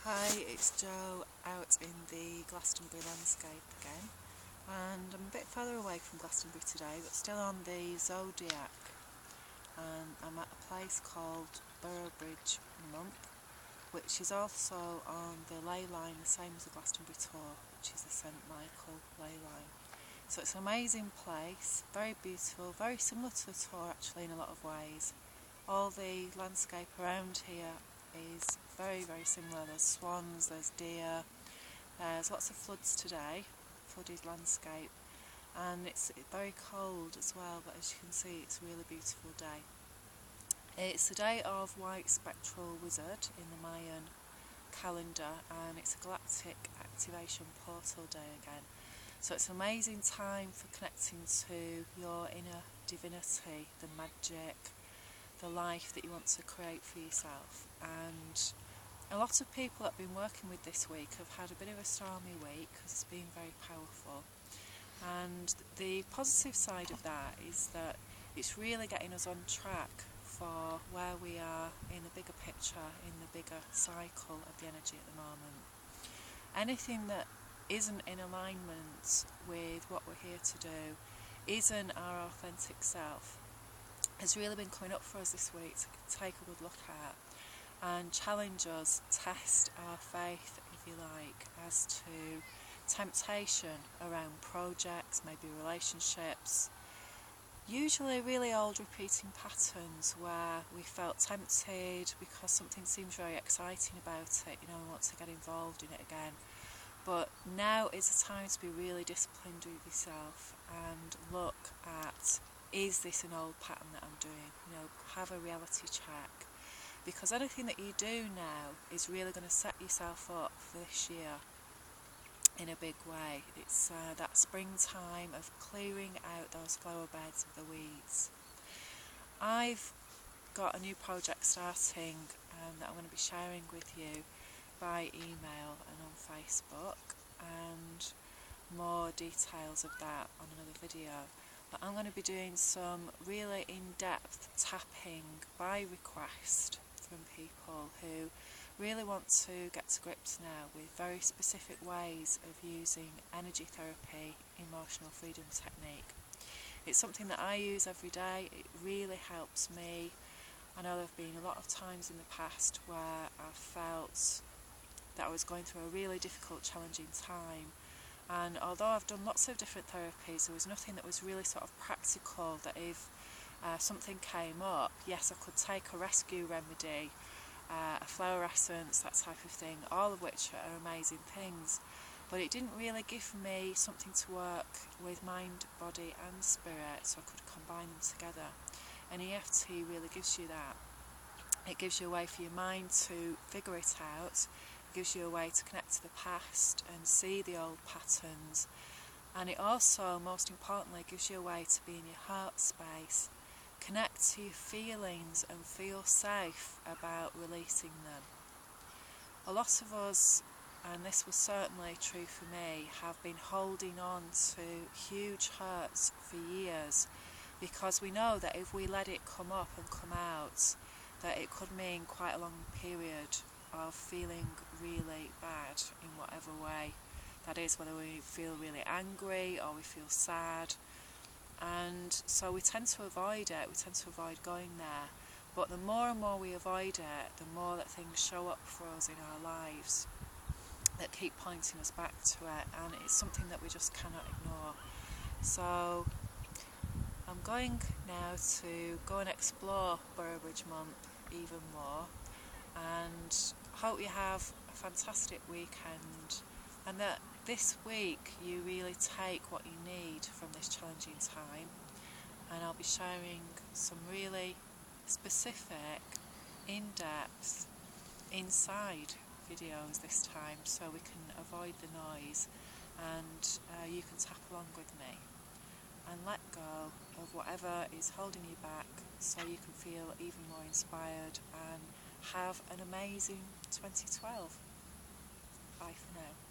Hi, it's Jo out in the Glastonbury landscape again, and I'm a bit further away from Glastonbury today but still on the Zodiac, and I'm at a place called Burrowbridge Mump, which is also on the ley line, the same as the Glastonbury tour, which is the St Michael ley line. So it's an amazing place, very beautiful, very similar to the tour actually in a lot of ways. All the landscape around here is very similar. There's swans, there's deer, there's lots of floods today, flooded landscape, and it's very cold as well, but as you can see it's a really beautiful day. It's the day of White Spectral Wizard in the Mayan calendar, and it's a galactic activation portal day again. So it's an amazing time for connecting to your inner divinity, the magic, the life that you want to create for yourself. And a lot of people that I've been working with this week have had a bit of a stormy week because it's been very powerful. And the positive side of that is that it's really getting us on track for where we are in the bigger picture, in the bigger cycle of the energy at the moment. Anything that isn't in alignment with what we're here to do, isn't our authentic self, has really been coming up for us this week to take a good look at and challenge us, test our faith, if you like, as to temptation around projects, maybe relationships, usually really old repeating patterns where we felt tempted because something seems very exciting about it, we want to get involved in it again. But now is the time to be really disciplined with yourself and look at, is this an old pattern that I'm doing? Have a reality check. Because anything that you do now is really going to set yourself up for this year in a big way. It's that springtime of clearing out those flower beds of the weeds. I've got a new project starting that I'm going to be sharing with you by email and on Facebook, and more details of that on another video. But I'm going to be doing some really in-depth tapping by request from people who really want to get to grips now with very specific ways of using energy therapy, emotional freedom technique. It's something that I use every day. It really helps me. I know there have been a lot of times in the past where I felt that I was going through a really difficult, challenging time, and although I've done lots of different therapies, there was nothing that was really sort of practical, that if something came up, yes, I could take a rescue remedy, a flower essence, that type of thing, all of which are amazing things, but it didn't really give me something to work with mind, body and spirit, so I could combine them together. And EFT really gives you that. It gives you a way for your mind to figure it out. It gives you a way to connect to the past and see the old patterns, and it also, most importantly, gives you a way to be in your heart space, connect to your feelings and feel safe about releasing them. A lot of us, and this was certainly true for me, have been holding on to huge hurts for years because we know that if we let it come up and come out, that it could mean quite a long period of feeling really bad in whatever way that is, whether we feel really angry or we feel sad. And so we tend to avoid it, we tend to avoid going there. But the more and more we avoid it, the more that things show up for us in our lives that keep pointing us back to it, and it's something that we just cannot ignore. So I'm going now to go and explore Burrowbridge Mump even more, and hope you have a fantastic weekend, and that this week you really take what you need from this challenging time. And I'll be sharing some really specific, in-depth, inside videos this time, so we can avoid the noise, and you can tap along with me and let go of whatever is holding you back, so you can feel even more inspired and have an amazing 2012. Bye for now.